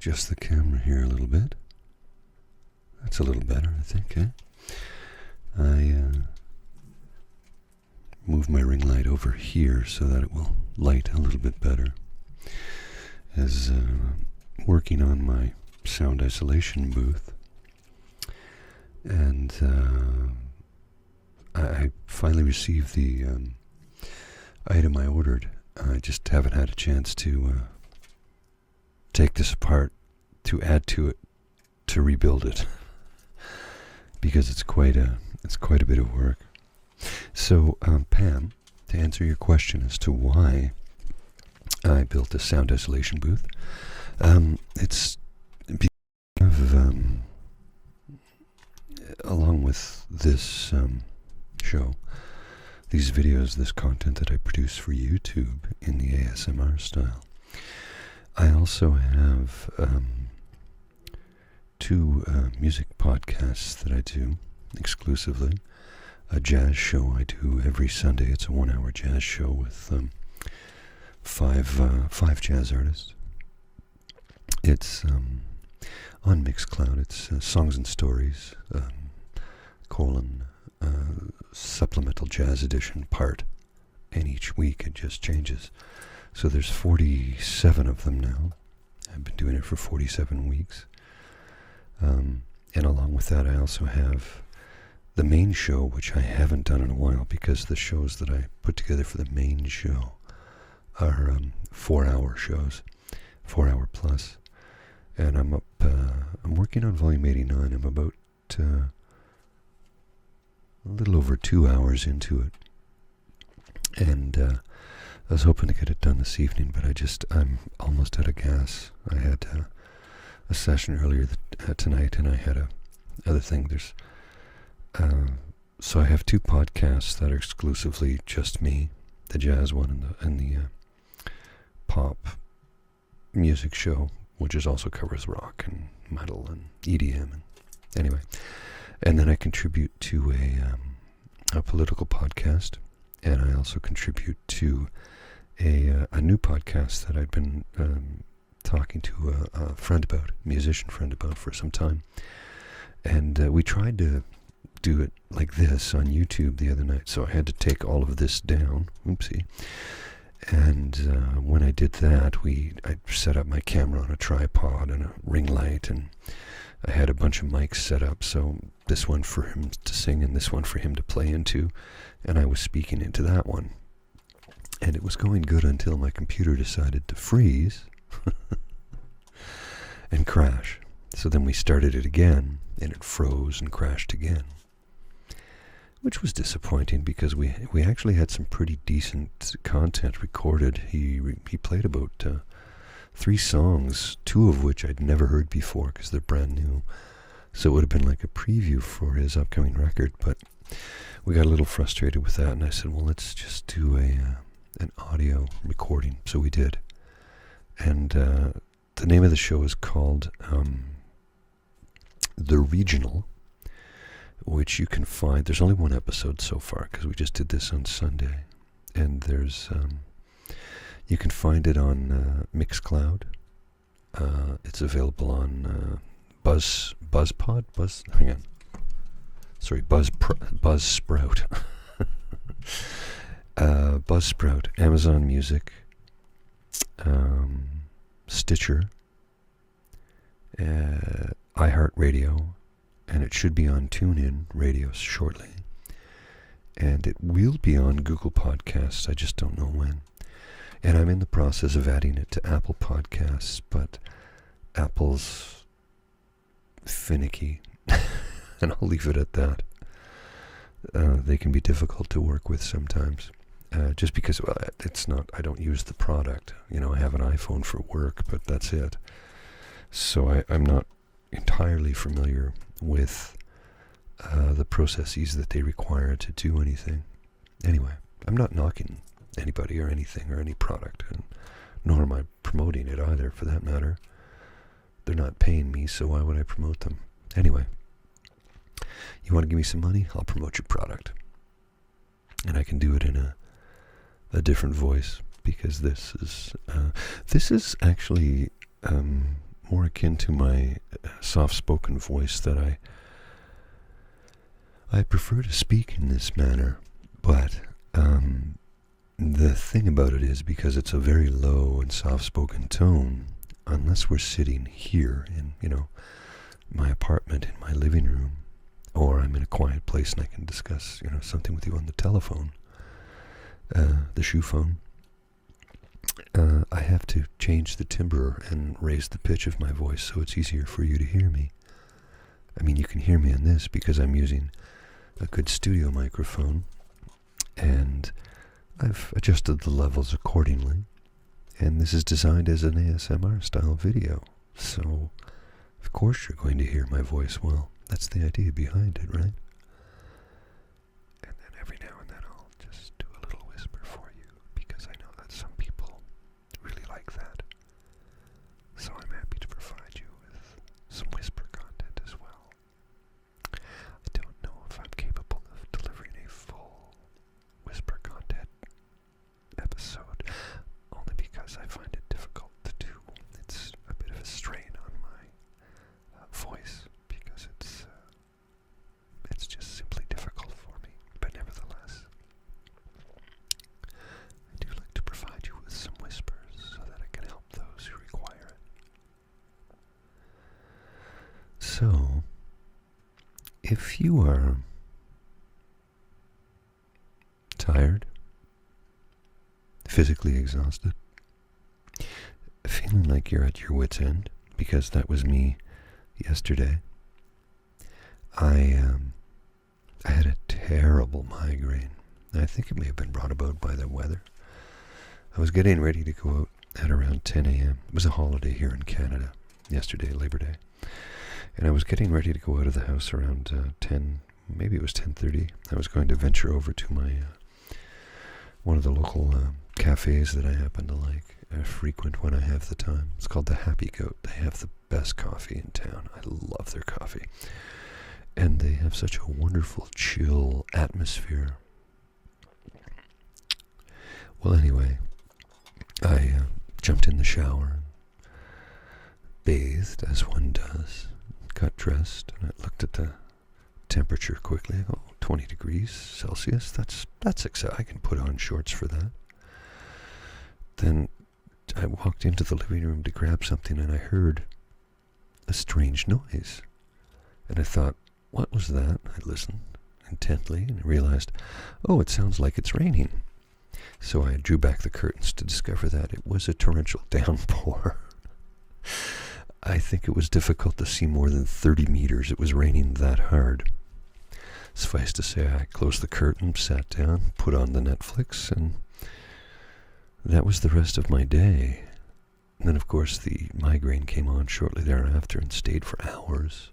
adjust the camera here a little bit. That's a little better, I think, eh? I move my ring light over here so that it will light a little bit better. As working on my sound isolation booth, and I finally received the item I ordered. I just haven't had a chance to take this apart, to add to it, to rebuild it, because it's quite a bit of work. So, Pam, to answer your question as to why I built a sound isolation booth, it's because of, along with this show, these videos, this content that I produce for YouTube in the ASMR style, I also have two music podcasts that I do exclusively. A jazz show I do every Sunday. It's a 1-hour jazz show with five jazz artists. It's on Mixcloud. It's Songs and Stories, Supplemental Jazz Edition part. And each week it just changes. So there's 47 of them now. I've been doing it for 47 weeks. And along with that, I also have the main show, which I haven't done in a while because the shows that I put together for the main show are 4-hour shows, 4-hour plus. And I'm working on volume 89. I'm about a little over 2 hours into it. And I was hoping to get it done this evening, but I'm almost out of gas. I had a session earlier tonight, and I had other thing. So I have two podcasts that are exclusively just me, the jazz one and the pop music show, which also covers rock and metal and EDM. Anyway, and then I contribute to a political podcast, and I also contribute to a new podcast that I'd been talking to a friend about, musician friend about, for some time. And we tried to do it like this on YouTube the other night, so I had to take all of this down. Oopsie. And when I did that, I set up my camera on a tripod and a ring light, and I had a bunch of mics set up, so this one for him to sing and this one for him to play into, and I was speaking into that one. And it was going good until my computer decided to freeze and crash. So then we started it again, and it froze and crashed again, which was disappointing because we actually had some pretty decent content recorded. He played about 3 songs, 2 of which I'd never heard before because they're brand new. So it would have been like a preview for his upcoming record, but we got a little frustrated with that, and I said, well, let's just do an audio recording. So we did. And the name of the show is called The Regional, which you can find. There's only one episode so far because we just did this on Sunday, and there's you can find it on Mixcloud. It's available on Buzzsprout. Buzzsprout, Amazon Music, Stitcher, iHeartRadio, and it should be on TuneIn Radio shortly. And it will be on Google Podcasts, I just don't know when. And I'm in the process of adding it to Apple Podcasts, but Apple's finicky, and I'll leave it at that. They can be difficult to work with sometimes, just because, well, it's not, I don't use the product. I have an iPhone for work, but that's it. So I'm not entirely familiar with the processes that they require to do anything. Anyway, I'm not knocking anybody or anything or any product, and nor am I promoting it either, for that matter. They're not paying me, so why would I promote them? Anyway, you want to give me some money? I'll promote your product. And I can do it in a different voice, because this is actually more akin to my soft-spoken voice that I prefer to speak in this manner, but the thing about it is, because it's a very low and soft-spoken tone, unless we're sitting here in, my apartment in my living room, or I'm in a quiet place and I can discuss, something with you on the telephone, the shoe phone, I have to change the timbre and raise the pitch of my voice so it's easier for you to hear me. I mean, you can hear me on this because I'm using a good studio microphone, and I've adjusted the levels accordingly, and this is designed as an ASMR style video, so of course you're going to hear my voice well. That's the idea behind it, right? And then every now and then I'll just do a little whisper for you, because I know that some people really like that. So I'm happy to provide you with some whisper content as well. I don't know if I'm capable of delivering a full whisper content episode, only because I find it difficult to do. It's a bit of a strain on my voice, because it's just simply difficult for me. But nevertheless, I do like to provide you with some whispers so that I can help those who require it. So, if you are tired, physically exhausted, feeling like you're at your wit's end, because that was me yesterday, I had a terrible migraine. I think it may have been brought about by the weather. I was getting ready to go out at around 10 a.m. It was a holiday here in Canada yesterday, Labor Day. And I was getting ready to go out of the house around 10, maybe it was 10:30. I was going to venture over to my one of the local cafes that I happen to like, frequent when I have the time. It's called the Happy Goat. They have the best coffee in town. I love their coffee. And they have such a wonderful, chill atmosphere. Well, anyway, I jumped in the shower, bathed, as one does, got dressed, and I looked at the temperature quickly. I go, 20 degrees Celsius? That's I can put on shorts for that. Then I walked into the living room to grab something, and I heard a strange noise. And I thought, what was that? I listened intently and realized, oh, it sounds like it's raining. So I drew back the curtains to discover that it was a torrential downpour. I think it was difficult to see more than 30 meters. It was raining that hard. Suffice to say, I closed the curtain, sat down, put on the Netflix, and that was the rest of my day. And then, of course, the migraine came on shortly thereafter and stayed for hours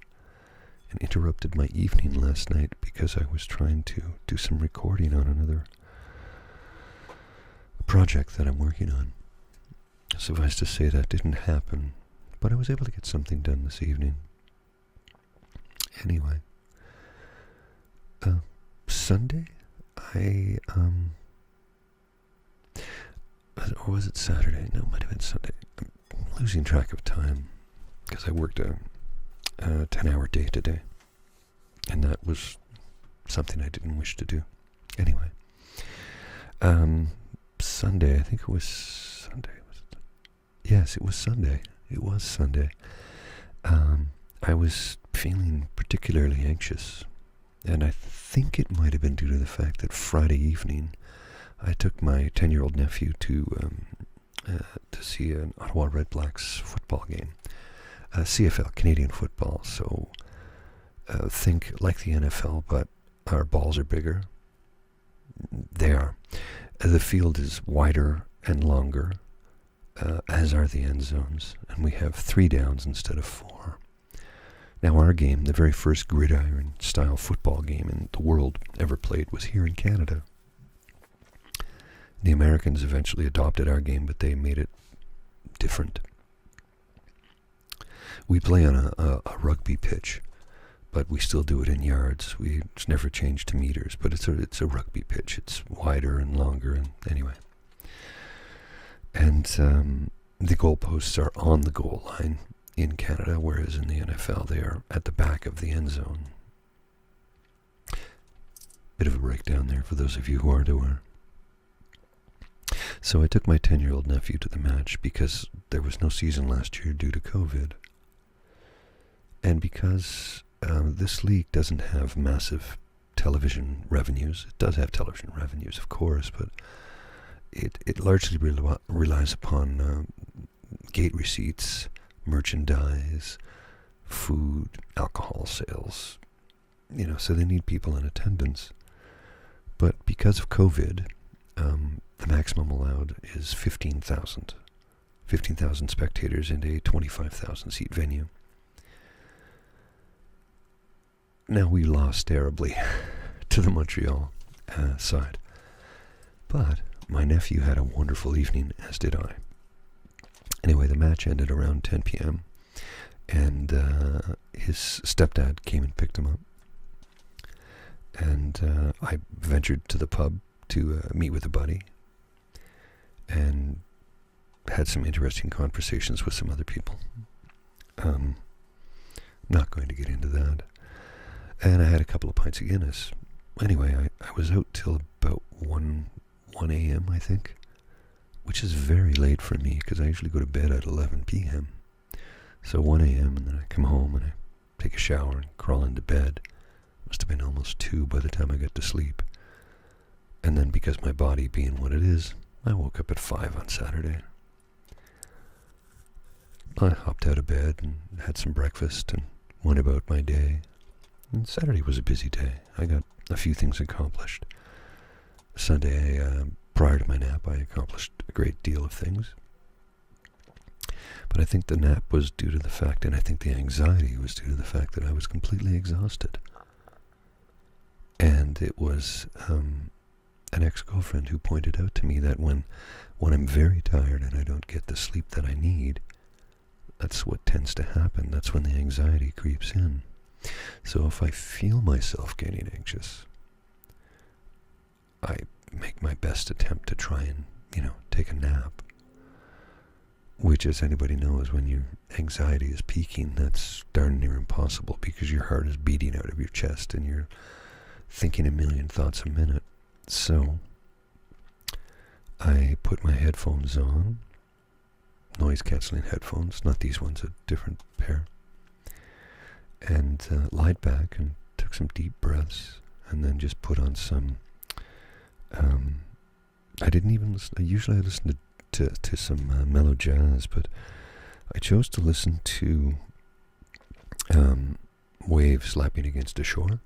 and interrupted my evening last night because I was trying to do some recording on another project that I'm working on. Suffice to say, that didn't happen, but I was able to get something done this evening. Anyway, Sunday, or was it Saturday? No, it might have been Sunday. I'm losing track of time because I worked a 10-hour day today, and that was something I didn't wish to do. Anyway, Sunday, I think it was Sunday. Yes, it was Sunday. It was Sunday. I was feeling particularly anxious, and I think it might have been due to the fact that Friday evening I took my 10-year-old nephew to see an Ottawa Red Blacks football game, CFL, Canadian football. So think like the NFL, but our balls are bigger. They are. The field is wider and longer, as are the end zones, and we have 3 downs instead of 4. Now our game, the very first gridiron-style football game in the world ever played, was here in Canada. The Americans eventually adopted our game, but they made it different. We play on a rugby pitch, but we still do it in yards. It's never changed to meters, but it's a rugby pitch. It's wider and longer, and anyway. And the goalposts are on the goal line in Canada, whereas in the NFL they are at the back of the end zone. Bit of a breakdown there for those of you who aren't aware. So I took my 10-year-old nephew to the match because there was no season last year due to COVID. And because this league doesn't have massive television revenues, it does have television revenues, of course, but it largely relies upon gate receipts, merchandise, food, alcohol sales, so they need people in attendance. But because of COVID, the maximum allowed is 15,000 spectators in a 25,000 seat venue. Now we lost terribly to the Montreal side, but my nephew had a wonderful evening, as did I. Anyway, the match ended around 10 p.m. and his stepdad came and picked him up. And I ventured to the pub to meet with a buddy and had some interesting conversations with some other people. Not going to get into that. And I had a couple of pints of Guinness. Anyway, I was out till about 1 a.m., I think, which is very late for me because I usually go to bed at 11 p.m. So 1 a.m. and then I come home and I take a shower and crawl into bed. Must have been almost 2 by the time I got to sleep. And then because my body being what it is, I woke up at 5 on Saturday. I hopped out of bed and had some breakfast and went about my day. And Saturday was a busy day. I got a few things accomplished. Sunday, prior to my nap, I accomplished a great deal of things. But I think the nap was due to the fact, and I think the anxiety was due to the fact that I was completely exhausted. And it was an ex-girlfriend who pointed out to me that when I'm very tired and I don't get the sleep that I need, that's what tends to happen. That's when the anxiety creeps in. So if I feel myself getting anxious, I make my best attempt to try and, take a nap. Which, as anybody knows, when your anxiety is peaking, that's darn near impossible because your heart is beating out of your chest and you're thinking a million thoughts a minute. So I put my headphones on, noise-canceling headphones, not these ones, a different pair, and lied back and took some deep breaths and then just put on some, I didn't even listen, usually I listen to some mellow jazz, but I chose to listen to waves lapping against a shore.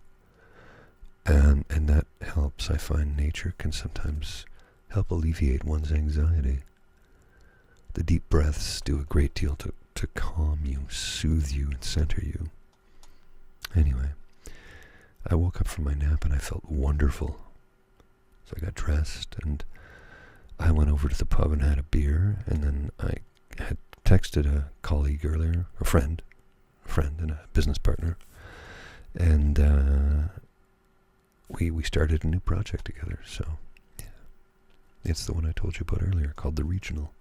And that helps. I find nature can sometimes help alleviate one's anxiety. The deep breaths do a great deal to calm you, soothe you, and center you. Anyway, I woke up from my nap and I felt wonderful. So I got dressed and I went over to the pub and had a beer, and then I had texted a colleague earlier, a friend and a business partner, and we started a new project together. So yeah, it's the one I told you about earlier called The Regional.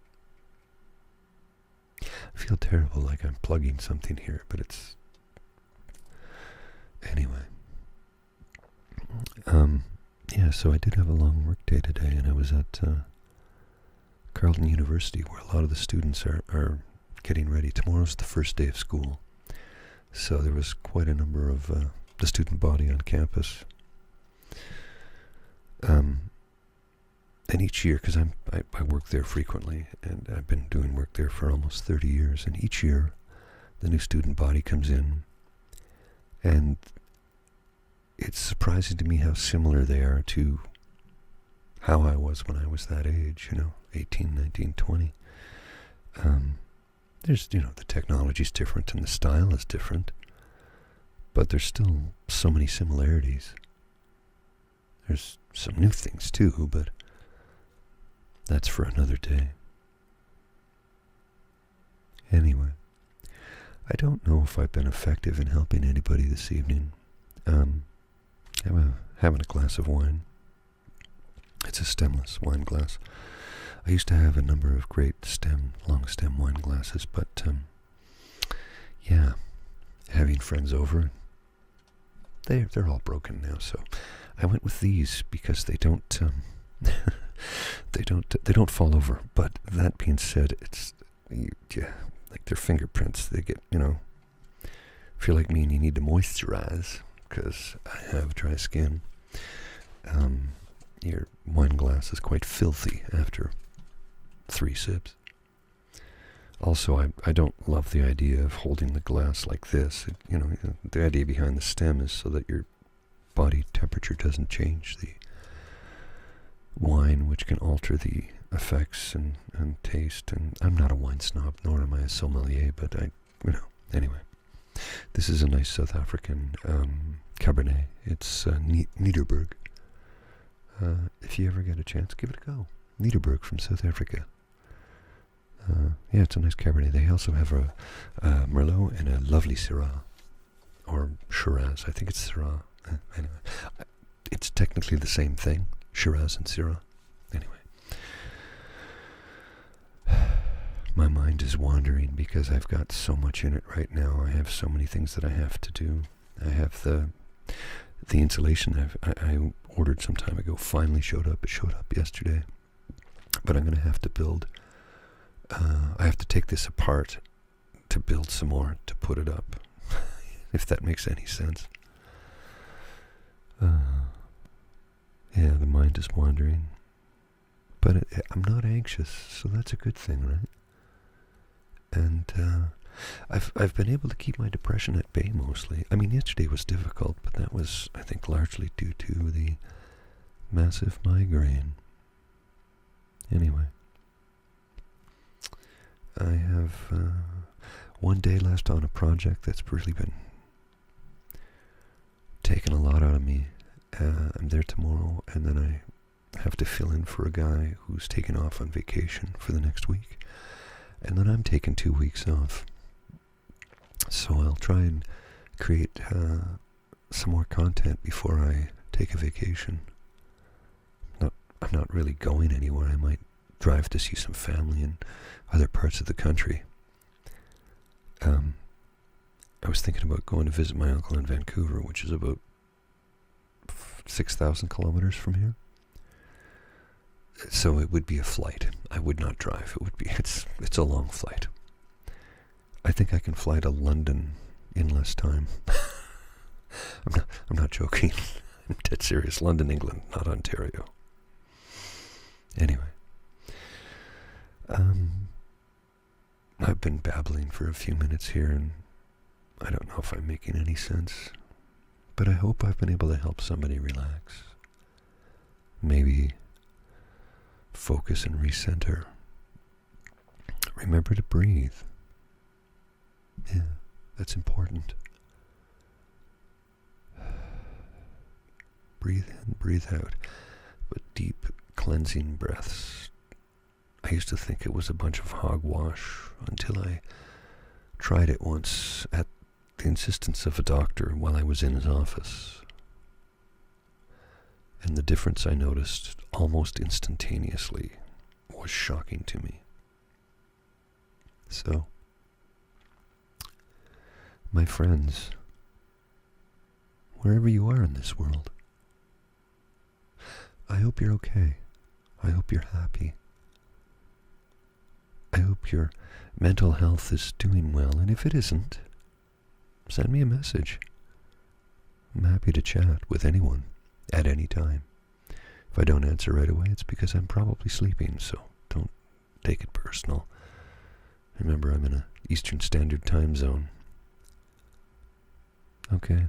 I feel terrible, like I'm plugging something here, but it's anyway. So I did have a long work day today, and I was at Carleton University, where a lot of the students are getting ready. Tomorrow's the first day of school, so there was quite a number of the student body on campus. And each year, because I work there frequently, and I've been doing work there for almost 30 years, and each year the new student body comes in, and it's surprising to me how similar they are to how I was when I was that age, 18, 19, 20. There's, the technology's different and the style is different, but there's still so many similarities. There's some new things too, but that's for another day. Anyway, I don't know if I've been effective in helping anybody this evening. I'm having a glass of wine. It's a stemless wine glass. I used to have a number of great long stem wine glasses, but yeah, having friends over. They're all broken now, so I went with these because they don't they don't fall over. But that being said, it's like their fingerprints. They get, feel like me, and you need to moisturize because I have dry skin. Your wine glass is quite filthy after 3 sips. Also, I don't love the idea of holding the glass like this. The idea behind the stem is so that your body temperature doesn't change the wine, which can alter the effects and taste. And I'm not a wine snob, nor am I a sommelier, but anyway. This is a nice South African Cabernet. It's Nederburg. If you ever get a chance, give it a go. Nederburg from South Africa. Yeah, it's a nice Cabernet. They also have a Merlot and a lovely Syrah. Or Shiraz. I think it's Syrah. Anyway. It's technically the same thing. Shiraz and Syrah. Anyway. My mind is wandering because I've got so much in it right now. I have so many things that I have to do. I have the insulation I ordered some time ago finally showed up. It showed up yesterday. But I'm going to have to build... I have to take this apart to build some more to put it up, if that makes any sense. Yeah, the mind is wandering. But I'm not anxious, so that's a good thing, right? And I've been able to keep my depression at bay mostly. I mean, yesterday was difficult, but that was, I think, largely due to the massive migraine. Anyway. I have one day left on a project that's really been taking a lot out of me. I'm there tomorrow, and then I have to fill in for a guy who's taking off on vacation for the next week. And then I'm taking 2 weeks off. So I'll try and create some more content before I take a vacation. I'm not really going anywhere. I might drive to see some family in other parts of the country. I was thinking about going to visit my uncle in Vancouver, which is about 6,000 kilometers from here. So it would be a flight. I would not drive. It's a long flight. I think I can fly to London in less time. I'm not joking. I'm dead serious. London, England, not Ontario. Anyway. I've been babbling for a few minutes here, and I don't know if I'm making any sense, but I hope I've been able to help somebody relax. Maybe focus and recenter. Remember to breathe. Yeah, that's important. Breathe in, breathe out, but deep cleansing breaths. I used to think it was a bunch of hogwash until I tried it once at the insistence of a doctor while I was in his office. And the difference I noticed almost instantaneously was shocking to me. So, my friends, wherever you are in this world, I hope you're okay. I hope you're happy. I hope your mental health is doing well, and if it isn't, send me a message. I'm happy to chat with anyone at any time. If I don't answer right away, it's because I'm probably sleeping, so don't take it personal. Remember, I'm in an Eastern Standard Time zone. Okay.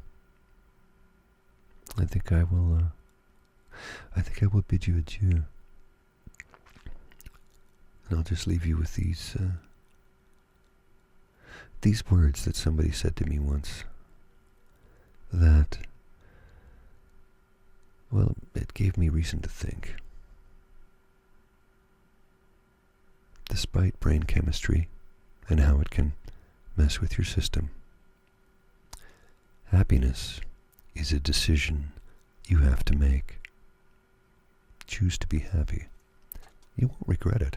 I think I will bid you adieu. And I'll just leave you with these words that somebody said to me once. That, well, it gave me reason to think. Despite brain chemistry and how it can mess with your system, happiness is a decision you have to make. Choose to be happy. You won't regret it.